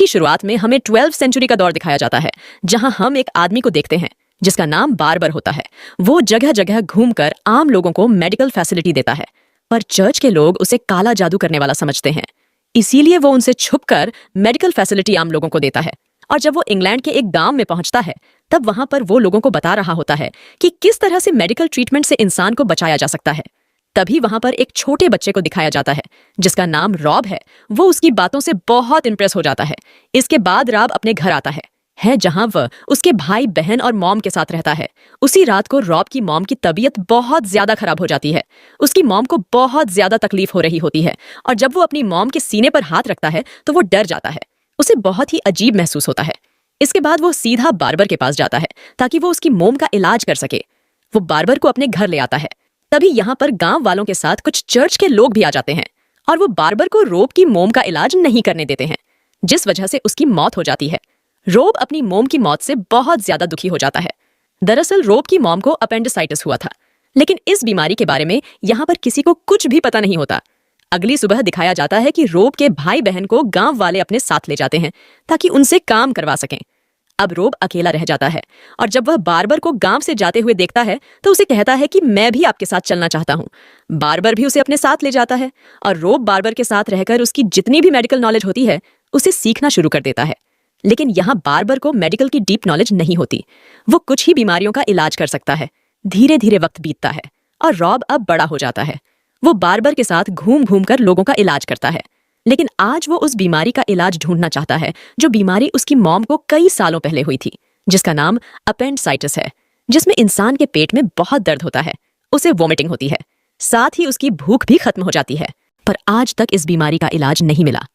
इसकी शुरुआत में हमें 12th सेंचुरी का दौर दिखाया जाता है, जहां हम एक आदमी को देखते हैं जिसका नाम बार्बर होता है। वो जगह जगह घूमकर आम लोगों को मेडिकल फैसिलिटी देता है, पर चर्च के लोग उसे काला जादू करने वाला समझते हैं। इसीलिए वो उनसे छुपकर मेडिकल फैसिलिटी आम लोगों को देता है। और जब वो इंग्लैंड के एक गांव में पहुंचता है, तब वहां पर वो लोगों को बता रहा होता है कि किस तरह से मेडिकल ट्रीटमेंट से इंसान को बचाया जा सकता है। तभी वहां पर एक छोटे बच्चे को दिखाया जाता है जिसका नाम रॉब है। वो उसकी बातों से बहुत इंप्रेस हो जाता है। इसके बाद रॉब अपने घर आता है जहां वह उसके भाई बहन और मॉम के साथ रहता है। उसी रात को रॉब की मॉम की तबीयत बहुत ज्यादा खराब हो जाती है। उसकी मॉम को बहुत ज्यादा तकलीफ हो रही होती है और जब वो अपनी मॉम के सीने पर हाथ रखता है तो वो डर जाता है। उसे बहुत ही अजीब महसूस होता है। इसके बाद वो सीधा बार्बर के पास जाता है ताकि वो उसकी मोम का इलाज कर सके। वो बार्बर को अपने घर ले आता है। तभी यहाँ पर गांव वालों के साथ कुछ चर्च के लोग भी आ जाते हैं और वो बार्बर को रोब की मोम का इलाज नहीं करने देते हैं, जिस वजह से उसकी मौत हो जाती है। रोब अपनी मोम की मौत से बहुत ज्यादा दुखी हो जाता है। दरअसल रोब की मॉम को अपेंडिसाइटिस हुआ था, लेकिन इस बीमारी के बारे में यहाँ पर किसी को कुछ भी पता नहीं होता। अगली सुबह दिखाया जाता है कि रोब के भाई बहन को गांव वाले अपने साथ ले जाते हैं ताकि उनसे काम करवा सकें। अब रोब अकेला रह जाता है और जब वह बार्बर को गांव से जाते हुए देखता है तो उसे कहता है कि मैं भी आपके साथ चलना चाहता हूं। बार्बर भी उसे अपने साथ ले जाता है और रोब बार्बर के साथ रहकर उसकी जितनी भी मेडिकल नॉलेज होती है उसे सीखना शुरू कर देता है। लेकिन यहाँ बार्बर को मेडिकल की डीप नॉलेज नहीं होती। वो कुछ ही बीमारियों का इलाज कर सकता है। धीरे धीरे वक्त बीतता है और रॉब अब बड़ा हो जाता है। वो बार्बर के साथ घूम घूम कर लोगों का इलाज करता है, लेकिन आज वो उस बीमारी का इलाज ढूंढना चाहता है जो बीमारी उसकी मॉम को कई सालों पहले हुई थी, जिसका नाम अपेंडिसाइटिस है, जिसमें इंसान के पेट में बहुत दर्द होता है। उसे वोमिटिंग होती है, साथ ही उसकी भूख भी खत्म हो जाती है। पर आज तक इस बीमारी का इलाज नहीं मिला।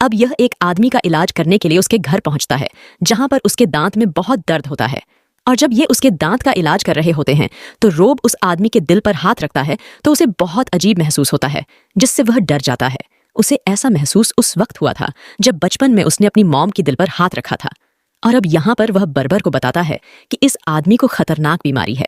अब यह एक आदमी का इलाज करने के लिए उसके घर पहुंचता है, जहां पर उसके दांत में बहुत दर्द होता है। और जब ये उसके दांत का इलाज कर रहे होते हैं तो रोब उस आदमी के दिल पर हाथ रखता है तो उसे बहुत अजीब महसूस होता है, जिससे वह डर जाता है। उसे ऐसा महसूस उस वक्त हुआ था जब बचपन में उसने अपनी मॉम के दिल पर हाथ रखा था। और अब यहाँ पर वह बर्बर को बताता है कि इस आदमी को खतरनाक बीमारी है।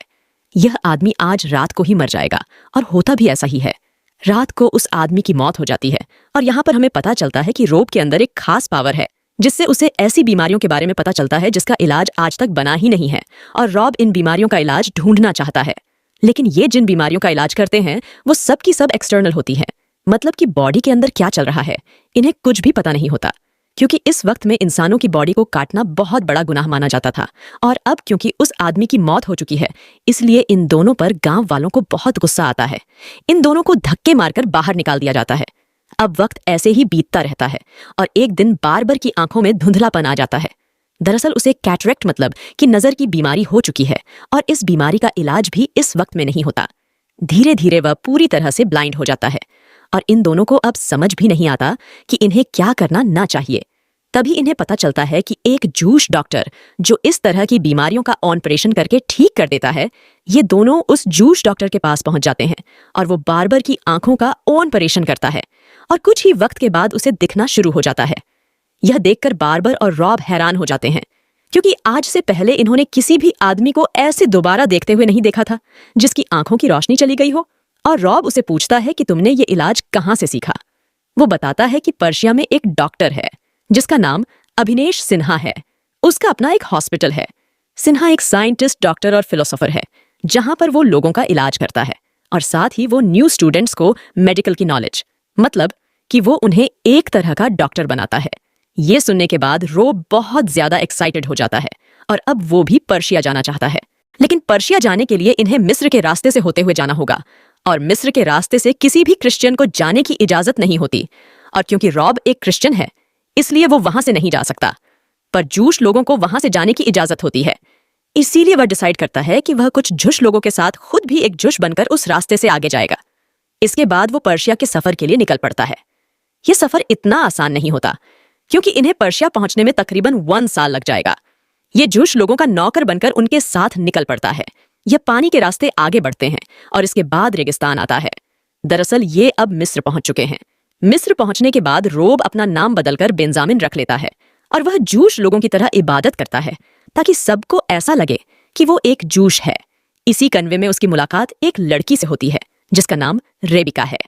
यह आदमी आज रात को ही मर जाएगा, और होता भी ऐसा ही है। रात को उस आदमी की मौत हो जाती है और यहाँ पर हमें पता चलता है कि रोब के अंदर एक खास पावर है जिससे उसे ऐसी बीमारियों के बारे में पता चलता है जिसका इलाज आज तक बना ही नहीं है, और रॉब इन बीमारियों का इलाज ढूंढना चाहता है। लेकिन ये जिन बीमारियों का इलाज करते हैं वो सब की सब एक्सटर्नल होती है, मतलब कि बॉडी के अंदर क्या चल रहा है इन्हें कुछ भी पता नहीं होता, क्योंकि इस वक्त में इंसानों की बॉडी को काटना बहुत बड़ा गुनाह माना जाता था। और अब क्योंकि उस आदमी की मौत हो चुकी है, इसलिए इन दोनों पर गांव वालों को बहुत गुस्सा आता है। इन दोनों को धक्के मारकर बाहर निकाल दिया जाता है। अब वक्त ऐसे ही बीतता रहता है और एक दिन बार्बर की आंखों में धुंधलापन आ जाता है। दरअसल उसे कैटरेक्ट मतलब कि नजर की बीमारी हो चुकी है, और इस बीमारी का इलाज भी इस वक्त में नहीं होता। धीरे धीरे वह पूरी तरह से ब्लाइंड हो जाता है और इन दोनों को अब समझ भी नहीं आता कि इन्हें क्या करना ना चाहिए। तभी इन्हें पता चलता है कि एक जूश डॉक्टर जो इस तरह की बीमारियों का ऑपरेशन करके ठीक कर देता है, ये दोनों उस जूश डॉक्टर के पास पहुंच जाते हैं और वो बार्बर की आंखों का ऑपरेशन करता है और कुछ ही वक्त के बाद उसे दिखना शुरू हो जाता है। यह देखकर बार्बर और रॉब हैरान हो जाते हैं, क्योंकि आज से पहले इन्होंने किसी भी आदमी को ऐसे दोबारा देखते हुए नहीं देखा था जिसकी आंखों की रोशनी चली गई हो। और रॉब उसे पूछता है कि तुमने ये इलाज कहाँ से सीखा। वो बताता है कि पर्शिया में एक डॉक्टर है जिसका नाम अभिनेश सिन्हा है। उसका अपना एक हॉस्पिटल है। सिन्हा एक साइंटिस्ट, डॉक्टर और फिलोसोफर है, जहां पर वो लोगों का इलाज करता है और साथ ही वो न्यू स्टूडेंट्स को मेडिकल की नॉलेज, मतलब कि वो उन्हें एक तरह का डॉक्टर बनाता है। ये सुनने के बाद रोब बहुत ज्यादा एक्साइटेड हो जाता है और अब वो भी पर्शिया जाना चाहता है। लेकिन पर्शिया जाने के लिए इन्हें मिस्र के रास्ते से होते हुए जाना होगा, और मिस्र के रास्ते से किसी भी क्रिश्चियन को जाने की इजाजत नहीं होती। और क्योंकि रॉब एक क्रिश्चियन है, इसलिए वो वहां से नहीं जा सकता, पर जूश लोगों को वहां से जाने की इजाजत होती है। इसीलिए वह डिसाइड करता है कि वह कुछ जुश लोगों के साथ खुद भी एक जुश बनकर उस रास्ते से आगे जाएगा। इसके बाद वो पर्शिया के सफर के लिए निकल पड़ता है। यह सफर इतना आसान नहीं होता, क्योंकि इन्हें पर्शिया पहुंचने में तकरीबन 1 साल लग जाएगा। ये जुश लोगों का नौकर बनकर उनके साथ निकल पड़ता है। यह पानी के रास्ते आगे बढ़ते हैं और इसके बाद रेगिस्तान आता है। दरअसल ये अब मिस्र पहुंच चुके हैं। मिस्र पहुंचने के बाद रोब अपना नाम बदलकर बेंजामिन रख लेता है और वह जूश लोगों की तरह इबादत करता है ताकि सबको ऐसा लगे कि वो एक जूश है। इसी कन्वे में उसकी मुलाकात एक लड़की से होती है जिसका नाम रेबिका है।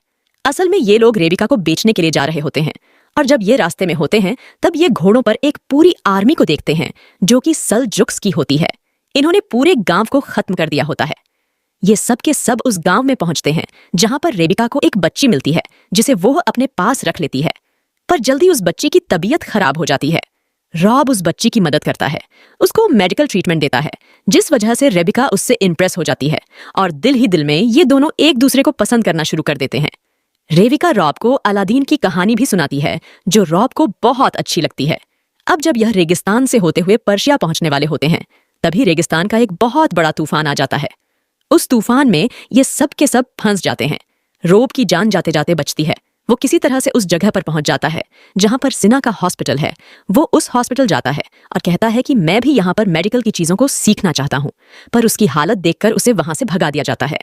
असल में ये लोग रेबिका को बेचने के लिए जा रहे होते हैं, और जब ये रास्ते में होते हैं तब ये घोड़ों पर एक पूरी आर्मी को देखते हैं जो कि सल्जुक्स की होती है। इन्होंने पूरे गांव को खत्म कर दिया होता है। ये सब के सब उस गांव में पहुंचते हैं जहां पर रेबिका को एक बच्ची मिलती है जिसे वो अपने पास रख लेती है। पर जल्दी उस बच्ची की तबीयत खराब हो जाती है। रॉब उस बच्ची की मदद करता है, उसको मेडिकल ट्रीटमेंट देता है, जिस वजह से रेबिका उससे इंप्रेस हो जाती है और दिल ही दिल में ये दोनों एक दूसरे को पसंद करना शुरू कर देते हैं। रेबिका रॉब को अलादीन की कहानी भी सुनाती है जो रॉब को बहुत अच्छी लगती है। अब जब यह रेगिस्तान से होते हुए पर्शिया पहुंचने वाले होते हैं तभी रेगिस्तान का एक बहुत बड़ा तूफान आ जाता है। उस तूफान में ये सब के सब फंस जाते हैं। रॉब की जान जाते जाते बचती है। वो किसी तरह से उस जगह पर पहुंच जाता है जहां पर सिना का हॉस्पिटल है। वो उस हॉस्पिटल जाता है और कहता है कि मैं भी यहाँ पर मेडिकल की चीजों को सीखना चाहता हूँ, पर उसकी हालत देखकर उसे वहां से भगा दिया जाता है।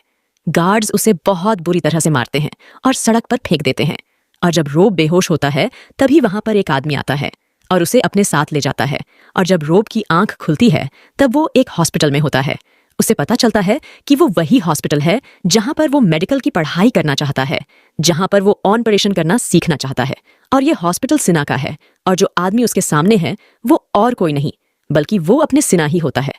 गार्ड्स उसे बहुत बुरी तरह से मारते हैं और सड़क पर फेंक देते हैं। और जब रोब बेहोश होता है तभी वहां पर एक आदमी आता है और उसे अपने साथ ले जाता है। और जब रोब की आंख खुलती है तब वो एक हॉस्पिटल में होता है। उसे पता चलता है कि वो वही हॉस्पिटल है जहां पर वो मेडिकल की पढ़ाई करना चाहता है, जहां पर वो ऑपरेशन करना सीखना चाहता है। और ये हॉस्पिटल सिना का है और जो आदमी उसके सामने है वो और कोई नहीं बल्कि वो अपने सिना ही होता है।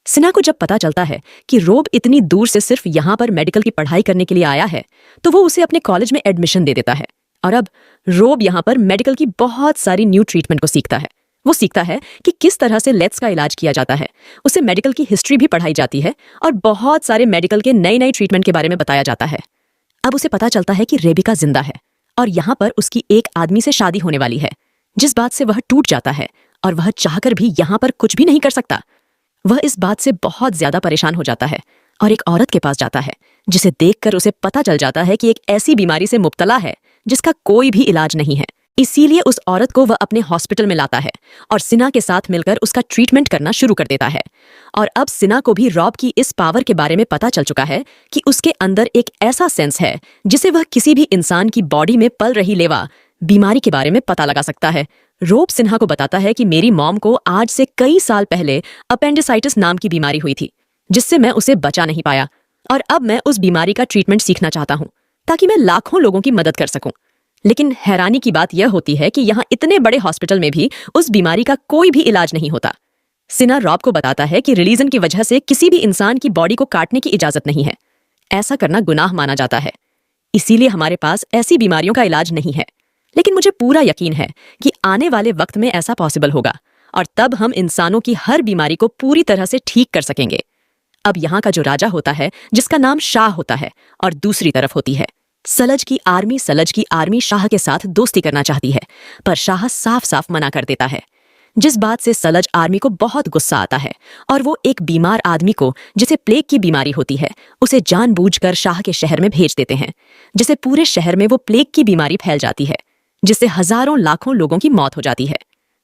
सिना को जब पता चलता है कि रोब इतनी दूर से सिर्फ यहाँ पर मेडिकल की पढ़ाई करने के लिए आया है तो वो उसे अपने कॉलेज में एडमिशन दे देता है। और अब रोब यहाँ पर मेडिकल की बहुत सारी न्यू ट्रीटमेंट को सीखता है। वो सीखता है कि किस तरह से लेट्स का इलाज किया जाता है। उसे मेडिकल की हिस्ट्री भी पढ़ाई जाती है और बहुत सारे मेडिकल के नई नई ट्रीटमेंट के बारे में बताया जाता है। अब उसे पता चलता है कि रेबिका जिंदा है और यहाँ पर उसकी एक आदमी से शादी होने वाली है, जिस बात से वह टूट जाता है और वह चाहकर भी यहाँ पर कुछ भी नहीं कर सकता। वह इस बात से बहुत ज्यादा परेशान हो जाता है और एक औरत के पास जाता है जिसे देखकर उसे पता चल जाता है कि एक ऐसी बीमारी से मुब्तला है जिसका कोई भी इलाज नहीं है। इसीलिए उस औरत को वह अपने हॉस्पिटल में लाता है और सिना के साथ मिलकर उसका ट्रीटमेंट करना शुरू कर देता है। और अब सिना को भी रॉब की इस पावर के बारे में पता चल चुका है कि उसके अंदर एक ऐसा सेंस है जिसे वह किसी भी इंसान की बॉडी में पल रही लेवा बीमारी के बारे में पता लगा सकता है। रोब सिन्हा को बताता है कि मेरी मॉम को आज से कई साल पहले अपेंडिसाइटिस नाम की बीमारी हुई थी जिससे मैं उसे बचा नहीं पाया, और अब मैं उस बीमारी का ट्रीटमेंट सीखना चाहता हूँ ताकि मैं लाखों लोगों की मदद कर सकूं। लेकिन हैरानी की बात यह होती है कि यहाँ इतने बड़े हॉस्पिटल में भी उस बीमारी का कोई भी इलाज नहीं होता। सिन्हा रॉब को बताता है कि रिलीजन की वजह से किसी भी इंसान की बॉडी को काटने की इजाजत नहीं है। ऐसा करना गुनाह माना जाता है, इसीलिए हमारे पास ऐसी बीमारियों का इलाज नहीं है। लेकिन मुझे पूरा यकीन है कि आने वाले वक्त में ऐसा पॉसिबल होगा और तब हम इंसानों की हर बीमारी को पूरी तरह से ठीक कर सकेंगे। अब यहाँ का जो राजा होता है जिसका नाम शाह होता है और दूसरी तरफ होती है सलज की आर्मी। सलज की आर्मी शाह के साथ दोस्ती करना चाहती है पर शाह साफ साफ मना कर देता है, जिस बात से सलज आर्मी को बहुत गुस्सा आता है और वो एक बीमार आदमी को जिसे प्लेग की बीमारी होती है उसे जानबूझकर शाह के शहर में भेज देते हैं, जिससे पूरे शहर में वो प्लेग की बीमारी फैल जाती है जिससे हजारों लाखों लोगों की मौत हो जाती है।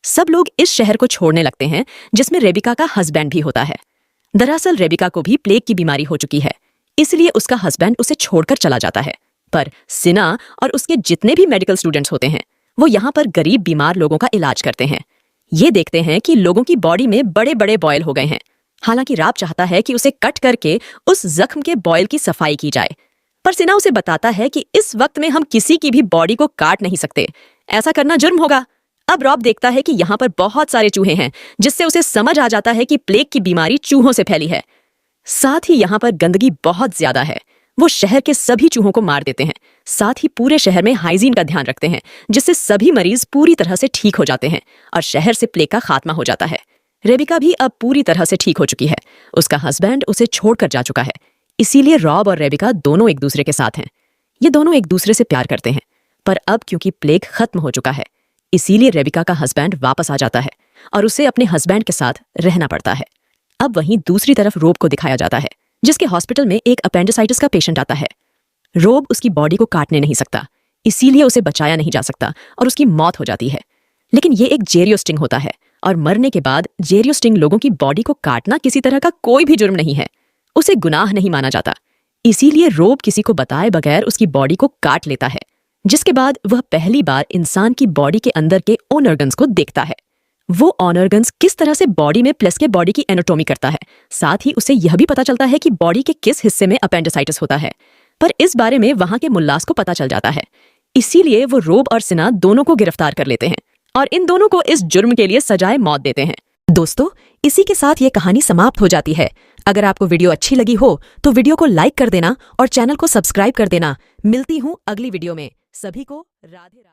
सब लोग इस शहर को छोड़ने लगते हैं जिसमें रेबिका का हस्बैंड भी होता है। दरअसल रेबिका को भी प्लेग की बीमारी हो चुकी है, इसलिए उसका हस्बैंड उसे छोड़कर चला जाता है। पर सिना और उसके जितने भी मेडिकल स्टूडेंट्स होते हैं वो यहाँ पर गरीब बीमार लोगों का इलाज करते हैं। ये देखते हैं कि लोगों की बॉडी में बड़े बड़े बॉयल हो गए हैं। हालांकि राब चाहता है कि उसे कट करके उस जख्म के बॉयल की सफाई की जाए, पर सिना उसे बताता है कि इस वक्त में हम किसी की भी बॉडी को काट नहीं सकते, ऐसा करना जुर्म होगा। अब रॉब देखता है कि यहाँ पर बहुत सारे चूहे हैं जिससे उसे समझ आ जाता है कि प्लेग की बीमारी चूहों से फैली है। साथ ही यहाँ पर गंदगी बहुत ज्यादा है। वो शहर के सभी चूहों को मार देते हैं, साथ ही पूरे शहर में हाइजीन का ध्यान रखते हैं जिससे सभी मरीज पूरी तरह से ठीक हो जाते हैं और शहर से प्लेग का खात्मा हो जाता है। रेबिका भी अब पूरी तरह से ठीक हो चुकी है। उसका हस्बैंड उसे छोड़कर जा चुका है, इसीलिए रॉब और रेबिका दोनों एक दूसरे के साथ हैं। ये दोनों एक दूसरे से प्यार करते हैं, पर अब क्योंकि प्लेग खत्म हो चुका है इसीलिए रेबिका का हस्बैंड वापस आ जाता है और उसे अपने हस्बैंड के साथ रहना पड़ता है। अब वहीं दूसरी तरफ रोब को दिखाया जाता है जिसके हॉस्पिटल में एक अपेंडिसाइटिस का पेशेंट आता है। रोब उसकी बॉडी को काटने नहीं सकता, इसीलिए उसे बचाया नहीं जा सकता और उसकी मौत हो जाती है। लेकिन ये एक जेरियोस्टिंग होता है और मरने के बाद जेरियोस्टिंग लोगों की बॉडी को काटना किसी तरह का कोई भी जुर्म नहीं है, उसे गुनाह नहीं माना जाता। इसीलिए रोब किसी को बताए बगैर उसकी बॉडी को काट लेता है, जिसके बाद वह पहली बार इंसान की बॉडी के अंदर के ओन ऑर्गन्स को देखता है। वो ऑन ऑर्गन्स किस तरह से बॉडी में प्लस के बॉडी की एनाटॉमी करता है। साथ ही उसे यह भी पता चलता है कि बॉडी के किस हिस्से में अपेंडिसाइटिस होता है। पर इस बारे में वहां के मुल्लास को पता चल जाता है। इसीलिए वो रोब और सिना दोनों को गिरफ्तार कर लेते हैं और इन दोनों को इस जुर्म के लिए सजाए मौत देते हैं। दोस्तों, इसी के साथ ये कहानी समाप्त हो जाती है। अगर आपको वीडियो अच्छी लगी हो तो वीडियो को लाइक कर देना और चैनल को सब्सक्राइब कर देना। मिलती हूँ अगली वीडियो में। सभी को राधे राधे।